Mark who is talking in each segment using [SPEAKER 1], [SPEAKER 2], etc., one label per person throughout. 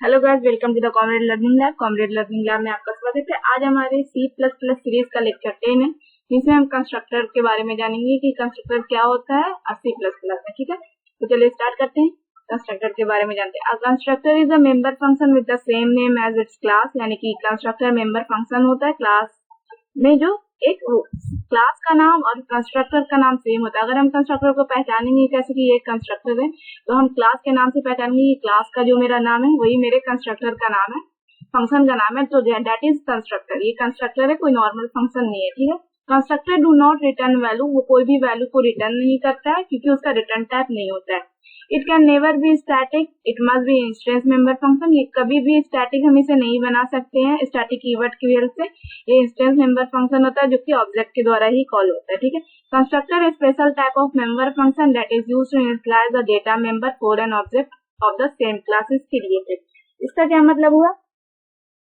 [SPEAKER 1] Hello guys, welcome to the comrade learning lab. Comrade learning lab में आपका स्वागत है। आज हमारे C++ सीरीज का लेक्चर 10 है, जिसमें हम कंस्ट्रक्टर के बारे में जानेंगे कि कंस्ट्रक्टर क्या होता है और C++ में। ठीक है, तो चलिए स्टार्ट करते हैं। कंस्ट्रक्टर के बारे में जानते हैं। Constructor is a member function with the same name as its class, यानी कि कंस्ट्रक्टर मेंबर फंक्शन होता है क्लास में, जो एक क्लास का नाम और कंस्ट्रक्टर का नाम सेम होता है। अगर हम कंस्ट्रक्टर को पहचानेंगे कैसे कि ये कंस्ट्रक्टर है, तो हम क्लास के नाम से पहचानेंगे कि क्लास का जो मेरा नाम है वही मेरे कंस्ट्रक्टर का नाम है, फंक्शन का नाम है, तो दैट इज कंस्ट्रक्टर। ये कंस्ट्रक्टर है, कोई नॉर्मल फंक्शन नहीं है। ठीक है, constructor do not return value, वो कोई भी वैल्यू को रिटर्न नहीं करता है क्योंकि उसका रिटर्न टाइप नहीं होता है। It can never be static, it must be instance member function. ये कभी भी स्टैटिक हम इसे नहीं बना सकते हैं स्टैटिक कीवर्ड की हेल्प से। ये इंस्टेंस मेंबर फंक्शन होता है जो कि ऑब्जेक्ट के द्वारा ही कॉल होता है। ठीक है, constructor special type of member function that is used to initialise the data member for an object of the same class is created. इसका क्या मतलब हुआ?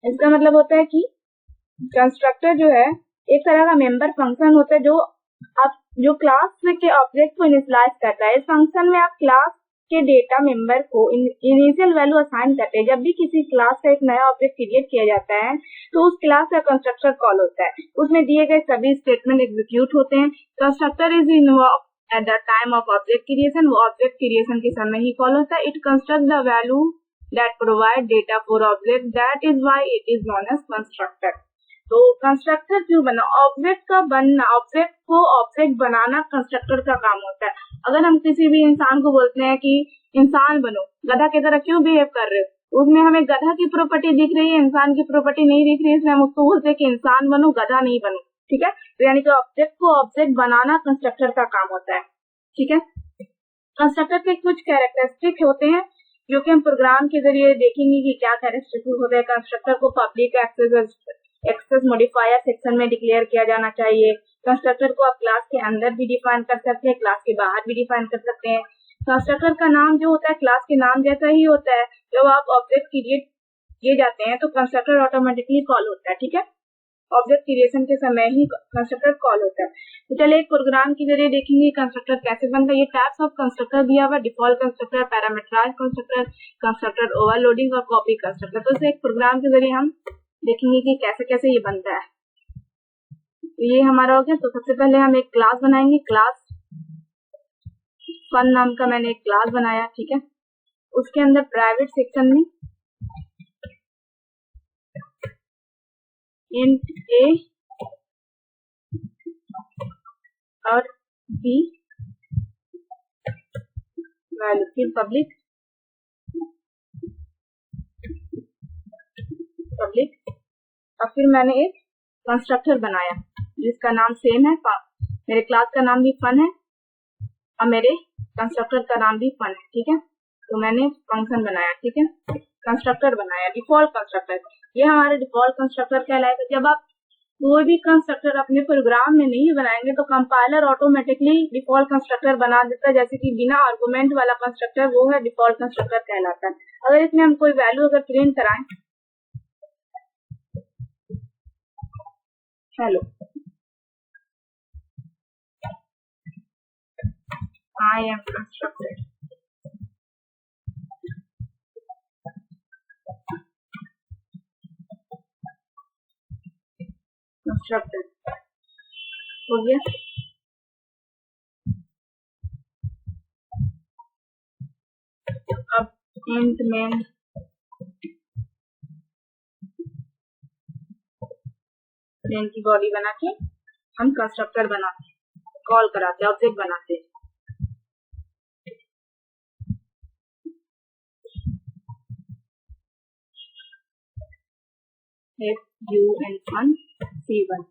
[SPEAKER 1] इसका मतलब होता है कि कंस्ट्रक्टर जो है एक तरह का मेंबर फंक्शन होता है जो क्लास के ऑब्जेक्ट को इनिशियलाइज करता है। इस फंक्शन में आप क्लास के डेटा मेंबर को इनिशियल वैल्यू असाइन करते हैं। जब भी किसी क्लास का एक नया ऑब्जेक्ट क्रिएट किया जाता है तो उस क्लास का कंस्ट्रक्टर कॉल होता है, उसमें दिए गए सभी स्टेटमेंट एग्जीक्यूट होते हैं। Constructor is involve at the time of object creation, वो ऑब्जेक्ट क्रिएशन के समय ही कॉल होता है। It construct the value that provide data for object, that is why it is known as constructor. तो constructor क्यों बना? ऑब्जेक्ट का बनना, ऑब्जेक्ट को ऑब्जेक्ट बनाना कंस्ट्रक्टर का काम होता है। अगर हम किसी भी इंसान को बोलते हैं कि इंसान बनो, गधा की तरह क्यों बिहेव कर रहे हो, उसमें हमें गधा की प्रॉपर्टी दिख रही है, इंसान की प्रॉपर्टी नहीं दिख रही है, इसलिए हम उसको बोलते हैं कि इंसान बनो, गधा नहीं बनो। ठीक है, तो यानी कि ऑब्जेक्ट को ऑब्जेक्ट बनाना कंस्ट्रक्टर का काम होता है। ठीक है, कंस्ट्रक्टर के कुछ कैरेक्टरिस्टिक होते हैं जो कि हम प्रोग्राम के जरिए देखेंगे कि क्या कैरेक्टरिस्टिक होते हैं। कंस्ट्रक्टर को पब्लिक एक्सेस मॉडिफायर सेक्शन में डिक्लेयर किया जाना चाहिए। कंस्ट्रक्टर को आप क्लास के अंदर भी डिफाइन कर सकते हैं, क्लास के बाहर भी डिफाइन कर सकते हैं। कंस्ट्रक्टर का नाम जो होता है क्लास के नाम जैसा ही होता है। जब आप ऑब्जेक्ट क्रिएट किए जाते हैं तो कंस्ट्रक्टर ऑटोमेटिकली कॉल होता है। ठीक है, ऑब्जेक्ट क्रिएशन के समय ही कंस्ट्रक्टर कॉल होता है। तो चलिए एक प्रोग्राम के जरिए देखेंगे कंस्ट्रक्टर कैसे बनता है। ये टाइप्स ऑफ कंस्ट्रक्टर दिया हुआ, default constructor, parameterised constructor, constructor overloading और कॉपी कंस्ट्रक्टर। तो इसे एक प्रोग्राम के जरिए हम देखेंगे कि कैसे कैसे ये बनता है। तो ये हमारा हो गया। तो सबसे पहले हम एक क्लास बनाएंगे। क्लास फन नाम का मैंने एक क्लास बनाया। ठीक है, उसके अंदर प्राइवेट सेक्शन में इंट ए और बी वैल्यू, फिर पब्लिक और फिर मैंने एक कंस्ट्रक्टर बनाया जिसका नाम सेम है, मेरे क्लास का नाम भी फन है और मेरे कंस्ट्रक्टर का नाम भी फन है। ठीक है, तो मैंने फंक्शन बनाया। ठीक है, कंस्ट्रक्टर बनाया, डिफॉल्ट कंस्ट्रक्टर। ये हमारे डिफॉल्ट कंस्ट्रक्टर कहलाएगा। जब आप कोई भी कंस्ट्रक्टर अपने प्रोग्राम में नहीं बनाएंगे तो कंपाइलर ऑटोमेटिकली डिफॉल्ट कंस्ट्रक्टर बना देता है, जैसे कि बिना आर्गुमेंट वाला कंस्ट्रक्टर, वो है डिफॉल्ट कंस्ट्रक्टर कहलाता है। अगर इसमें हम कोई वैल्यू अगर प्रिंट कराएं, hello, I am constructed, constructed हो गया। अब इंट में प्लेन की बॉडी बना के हम कंस्ट्रक्टर बनाते हैं, कॉल कराते हैं, ऑब्जेक्ट बनाते हैं। fun c1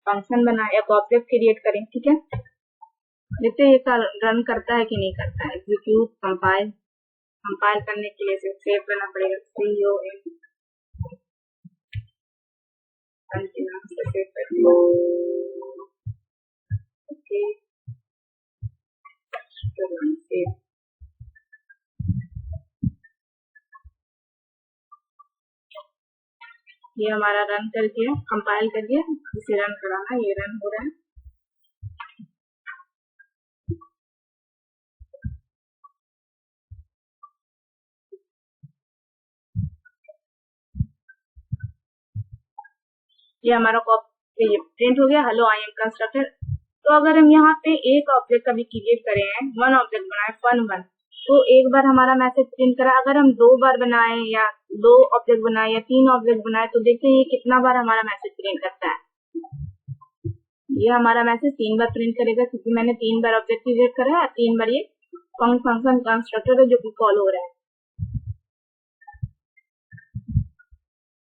[SPEAKER 1] फंक्शन बनाए, एक ऑब्जेक्ट क्रिएट करें। ठीक है, देखते हैं ये रन करता है कि नहीं करता है। एग्जीक्यूट, कंपाइल करने के लिए सेव करना पड़ेगा। ये हमारा रन कर दिया, कंपाइल कर दिया, इसे रन कराना, ये रन हो रहा है। ये हमारा प्रिंट हो गया हेलो आई एम कंस्ट्रक्टर। तो अगर हम यहाँ पे एक ऑब्जेक्ट कभी क्रिएट करें हैं, वन ऑब्जेक्ट बनाए fun1, तो एक बार हमारा मैसेज प्रिंट करा। अगर हम 2 बार बनाए या 2 ऑब्जेक्ट बनाए या 3 ऑब्जेक्ट बनाए तो देखते हैं ये कितना बार हमारा मैसेज प्रिंट करता है। ये हमारा मैसेज 3 बार प्रिंट करेगा क्योंकि मैंने 3 बार ऑब्जेक्ट क्रिएट करा है, 3 बार ये फंक्शन कंस्ट्रक्टर है जो कि कॉल हो रहा है।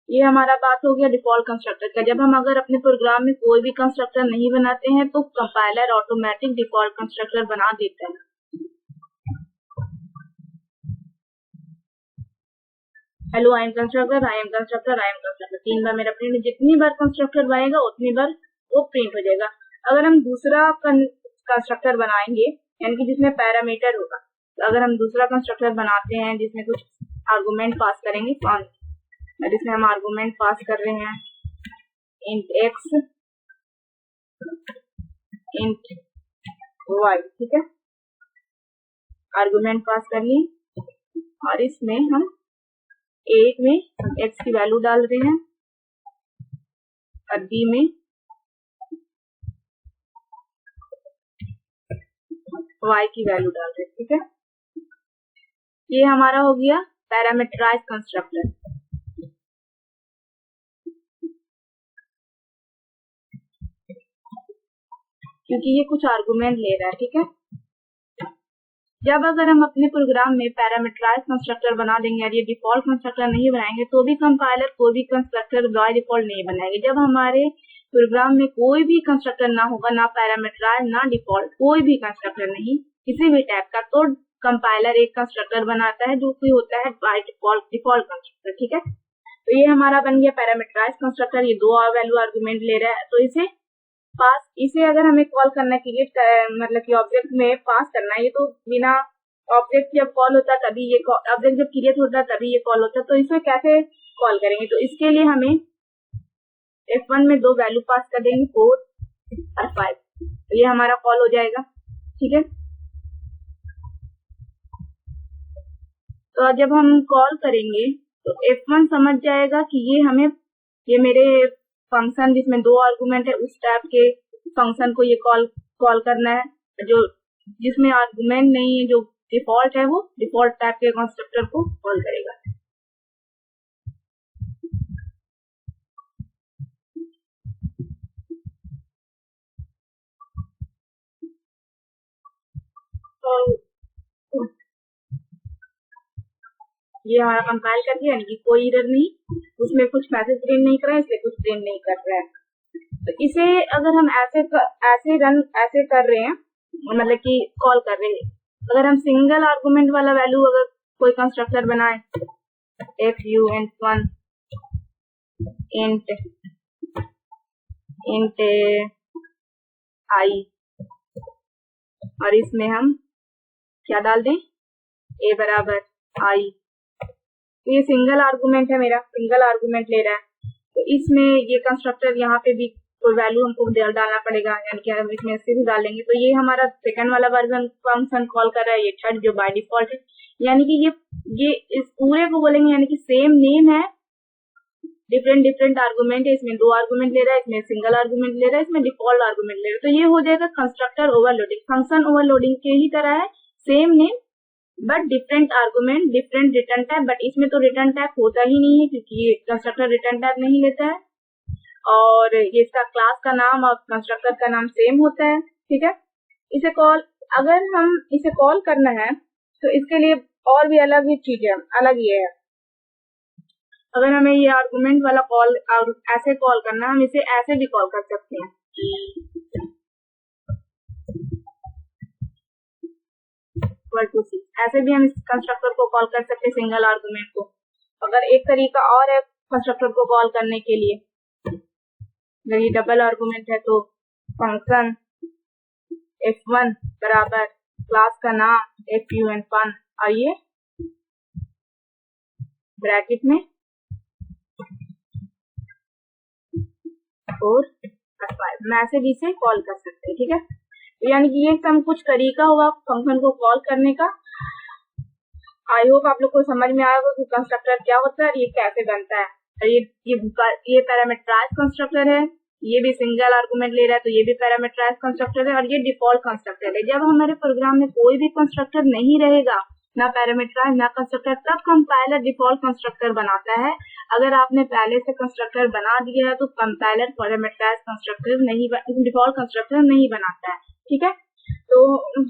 [SPEAKER 1] ये हमारा बात हो गया डिफॉल्ट कंस्ट्रक्टर का। जब हम अगर अपने प्रोग्राम में कोई भी कंस्ट्रक्टर नहीं बनाते हैं तो कंपाइलर ऑटोमेटिक डिफॉल्ट कंस्ट्रक्टर बना देता है। Hello I am constructor, I am constructor, I am constructor, 3 बार मेरा प्रिंट। जितनी बार कंस्ट्रक्टर बनेगा उतनी बार वो प्रिंट हो जाएगा। अगर हम दूसरा कंस्ट्रक्टर बनाएंगे यानी कि जिसमें पैरामीटर होगा, तो अगर हम दूसरा कंस्ट्रक्टर बनाते हैं जिसमें कुछ आर्गुमेंट पास करेंगे, जिसमें हम आर्गुमेंट पास कर रहे हैं इंट एक्स इंट वाई, ठीक है, आर्गुमेंट पास कर लिए और इसमें हम एक में एक्स की वैल्यू डाल रहे हैं और बी में वाई की वैल्यू डाल रहे हैं, ठीक है। ये हमारा हो गया पैरामीटराइज कंस्ट्रक्टर। क्योंकि ये कुछ आर्गुमेंट ले रहा है, ठीक है। जब अगर हम अपने प्रोग्राम में पैरामीटराइज कंस्ट्रक्टर बना देंगे और ये डिफॉल्ट कंस्ट्रक्टर नहीं बनाएंगे तो भी कंपाइलर कोई भी कंस्ट्रक्टर बाय डिफॉल्ट नहीं बनाएंगे। जब हमारे प्रोग्राम में कोई भी कंस्ट्रक्टर ना होगा, ना पैरामीटराइज ना डिफॉल्ट, कोई भी कंस्ट्रक्टर नहीं किसी भी टाइप का, तो कंपाइलर एक कंस्ट्रक्टर बनाता है जो कि होता है बाय डिफॉल्ट कंस्ट्रक्टर, ठीक है। तो ये हमारा बन गया पैरामीटराइज कंस्ट्रक्टर। ये 2 वैल्यू आर्गुमेंट ले रहा है, तो इसे अगर हमें कॉल करना क्रिएट मतलब कि ऑब्जेक्ट में पास करना है, ये तो बिना ऑब्जेक्ट जब कॉल होता है तभी ये ऑब्जेक्ट जब क्रिएट होता है तभी ये कॉल होता है। तो इसे कैसे कॉल करेंगे? तो इसके लिए हमें F1 में 2 वैल्यू पास कर देंगे 4 और 5, तो ये हमारा कॉल हो जाएगा, ठीक है। तो जब हम कॉल करेंगे तो F1 समझ जाएगा कि ये मेरे फंक्शन जिसमें 2 आर्गुमेंट है उस टाइप के फंक्शन को ये कॉल करना है। जो जिसमें आर्गुमेंट नहीं है, जो डिफॉल्ट है, वो डिफॉल्ट टाइप के कंस्ट्रक्टर को कॉल करेगा। तो ये हमारा कंपाइल कर दिया, यानी कि कोई एरर नहीं, उसमें कुछ मैसेज प्रिंट नहीं कर रहा है, इसलिए कुछ प्रिंट नहीं कर रहा है। तो इसे अगर हम ऐसे कर रहे हैं, मतलब कि कॉल कर रहे हैं, अगर हम सिंगल आर्गुमेंट वाला वैल्यू अगर कोई कंस्ट्रक्टर बनाए fun1 इंट आई और इसमें हम क्या डाल दें, a बराबर आई, तो ये सिंगल आर्गुमेंट है, मेरा सिंगल आर्गुमेंट ले रहा है। तो इसमें ये कंस्ट्रक्टर यहाँ पे भी कोई वैल्यू हमको डालना पड़ेगा, यानी कि हम इसमें से भी डालेंगे। तो ये हमारा सेकंड वाला वर्जन फंक्शन कॉल कर रहा है, ये थर्ड जो बाय डिफॉल्ट है, यानी कि ये इस पूरे को बोलेंगे, यानी कि सेम नेम है, डिफरेंट आर्गुमेंट है, इसमें 2 आर्गुमेंट ले रहा है, इसमें सिंगल आर्गुमेंट ले रहा है, इसमें डिफॉल्ट आर्गुमेंट ले रहा है। तो ये हो जाएगा कंस्ट्रक्टर ओवरलोडिंग। फंक्शन ओवरलोडिंग के ही तरह है, same name but different argument, different return type. But इसमें तो रिटर्न टाइप होता ही नहीं है क्योंकि ये कंस्ट्रक्टर रिटर्न टाइप नहीं लेता है और ये इसका क्लास का नाम और कंस्ट्रक्टर का नाम सेम होता है, ठीक है। अगर हम इसे कॉल करना है तो इसके लिए और भी अलग ही चीज है, अलग ये है। अगर हमें ये आर्गुमेंट वाला कॉल और ऐसे कॉल करना है, हम इसे ऐसे भी कॉल कर सकते हैं, ऐसे भी हम इस कंस्ट्रक्टर को कॉल कर सकते हैं, सिंगल आर्गुमेंट को। अगर एक तरीका और है कंस्ट्रक्टर को कॉल करने के लिए, अगर ये डबल आर्गुमेंट है तो फंक्शन f1 बराबर क्लास का नाम fun और ये ब्रैकेट में 4 और 5, मैं ऐसे भी इसे कॉल कर सकते हैं, ठीक है। तो यानी कि ये सब कुछ तरीका हुआ फंक्शन को कॉल करने का। आई होप आप लोग को समझ में आएगा कि कंस्ट्रक्टर क्या होता है और ये कैसे बनता है। और ये पैरामीटराइज कंस्ट्रक्टर है, ये भी सिंगल आर्गुमेंट ले रहा है तो ये भी पैरामीटराइज कंस्ट्रक्टर है, और ये डिफॉल्ट कंस्ट्रक्टर है। जब हमारे प्रोग्राम में कोई भी कंस्ट्रक्टर नहीं रहेगा, ना पैरामीटराइज ना कंस्ट्रक्टर, तब कंपाइलर डिफॉल्ट कंस्ट्रक्टर बनाता है। अगर आपने पहले से कंस्ट्रक्टर बना दिया है तो कंपाइलर पैरामीटराइज कंस्ट्रक्टर नहीं, डिफॉल्ट कंस्ट्रक्टर नहीं बनाता है। ठीक है, तो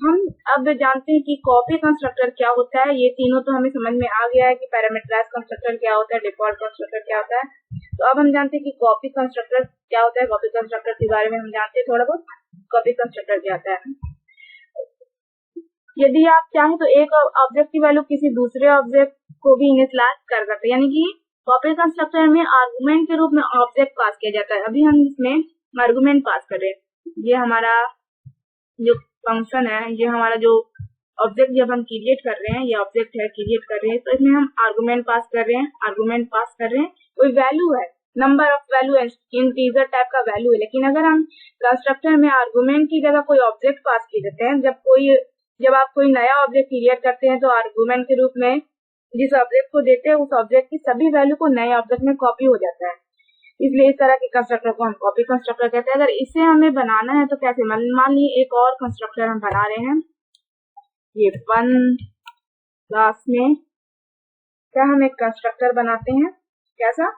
[SPEAKER 1] हम अब जानते हैं कि कॉपी कंस्ट्रक्टर क्या होता है। ये तीनों तो हमें समझ में आ गया है कि पैरामीटराइज कंस्ट्रक्टर क्या होता है, डिफॉल्ट कंस्ट्रक्टर क्या होता है। तो अब हम जानते हैं कि कॉपी कंस्ट्रक्टर क्या होता है। कॉपी कंस्ट्रक्टर के बारे में हम जानते हैं थोड़ा बहुत। कॉपी कंस्ट्रक्टर क्या होता है, यदि आप चाहें तो एक ऑब्जेक्ट की वैल्यू किसी दूसरे ऑब्जेक्ट को भी इनिशियलाइज कर सकते हैं, यानी कि कॉपी कंस्ट्रक्टर में आर्गुमेंट के रूप में ऑब्जेक्ट पास किया जाता है। अभी हम इसमें आर्गुमेंट पास कर रहे हैं, ये हमारा जो फंक्शन है, ये हमारा जो ऑब्जेक्ट जब हम क्रिएट कर रहे हैं, ये ऑब्जेक्ट है क्रिएट कर रहे हैं, तो इसमें हम आर्गुमेंट पास कर रहे हैं। आर्गुमेंट पास कर रहे हैं, कोई वैल्यू है, नंबर ऑफ वैल्यू है, इंटीजर टाइप का वैल्यू है। लेकिन अगर हम कंस्ट्रक्टर में आर्गुमेंट की जगह कोई ऑब्जेक्ट पास कर देते हैं, जब आप कोई नया ऑब्जेक्ट क्रिएट करते हैं तो आर्गुमेंट के रूप में जिस ऑब्जेक्ट को देते हैं उस ऑब्जेक्ट की सभी वैल्यू को नए ऑब्जेक्ट में कॉपी हो जाता है। इसलिए इस तरह के कंस्ट्रक्टर को हम कॉपी कंस्ट्रक्टर कहते हैं। अगर इसे हमें बनाना है तो कैसे, मान लीजिए एक और कंस्ट्रक्टर हम बना रहे हैं, ये 1 क्लास में क्या हम एक कंस्ट्रक्टर बनाते हैं, कैसा,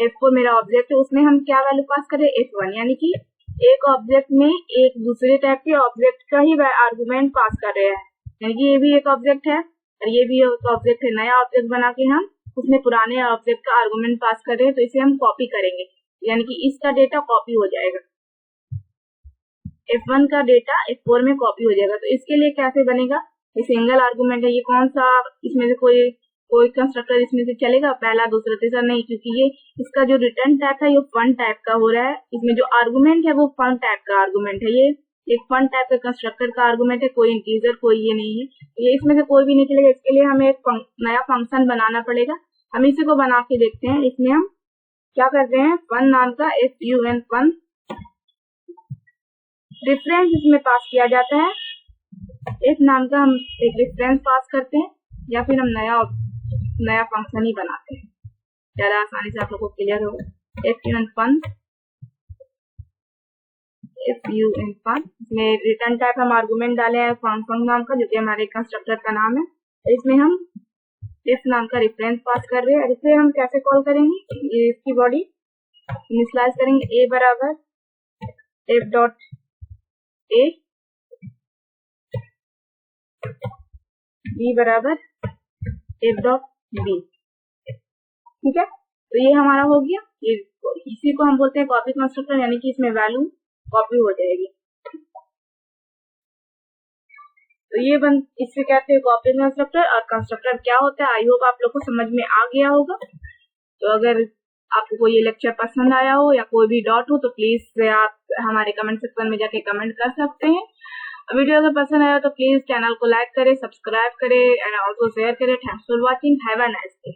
[SPEAKER 1] F4 मेरा ऑब्जेक्ट है, उसमें हम क्या वैल्यू पास करें, F1, यानी कि एक ऑब्जेक्ट में एक दूसरे टाइप के ऑब्जेक्ट का ही आर्गुमेंट पास कर रहे हैं। यानी कि ये भी एक ऑब्जेक्ट है और ये भी एक ऑब्जेक्ट है। नया ऑब्जेक्ट बना के हम उसमें पुराने ऑब्जेक्ट का आर्गुमेंट पास कर रहे हैं, तो इसे हम कॉपी करेंगे, यानी कि इसका डेटा कॉपी हो जाएगा, F1 का डेटा F4 में कॉपी हो जाएगा। तो इसके लिए कैसे बनेगा, ये सिंगल आर्गुमेंट है, ये कौन सा, इसमें से कोई कंस्ट्रक्टर इसमें से चलेगा, पहला दूसरा तीसरा नहीं, क्योंकि ये इसका जो रिटर्न टाइप है ये फन टाइप का हो रहा है। इसमें जो आर्गुमेंट है वो फन टाइप का आर्गुमेंट है, ये एक फन टाइप का कंस्ट्रक्टर का आर्गुमेंट है, कोई इंटीजर कोई ये नहीं है, ये इसमें से कोई भी नहीं चलेगा। इसके लिए हमें एक नया फंक्शन बनाना पड़ेगा। हम इसी को बना के देखते हैं। इसमें हम क्या करते हैं, फन नाम का FUN फन रिफरेंस इसमें पास किया जाता है। इस नाम का हम एक रिफरेंस पास करते हैं या फिर हम नया फंक्शन ही बनाते हैं, ज्यादा आसानी से आप लोगों को क्लियर होगा। FUN फन इसमें रिटर्न टाइप हम आर्गुमेंट डाले हैं फंक्शन नाम का, जो कि हमारे कंस्ट्रक्टर का नाम है। इसमें हम इस नाम का रेफरेंस पास कर रहे हैं। इसे हम कैसे कॉल करेंगे, ये इसकी बॉडी इनिशियलाइज करेंगे, a बराबर f डॉट a, b बराबर f डॉट b। ठीक है, तो ये हमारा हो गया। ये इसी को हम बोलते हैं कॉपी कंस्ट्रक्टर, यानी कि इसमें वैल्यू कॉपी हो जाएगी। तो ये इससे कहते हैं कॉपी कंस्ट्रक्टर। और कंस्ट्रक्टर क्या होता है, आई होप आप लोग को समझ में आ गया होगा। तो अगर आपको कोई ये लेक्चर पसंद आया हो या कोई भी डाउट हो तो प्लीज आप हमारे कमेंट सेक्शन में जाके कमेंट कर सकते हैं। वीडियो अगर पसंद आया तो प्लीज चैनल को लाइक करें, सब्सक्राइब करें एंड ऑल्सो शेयर करें। Thanks for watching, have a nice day.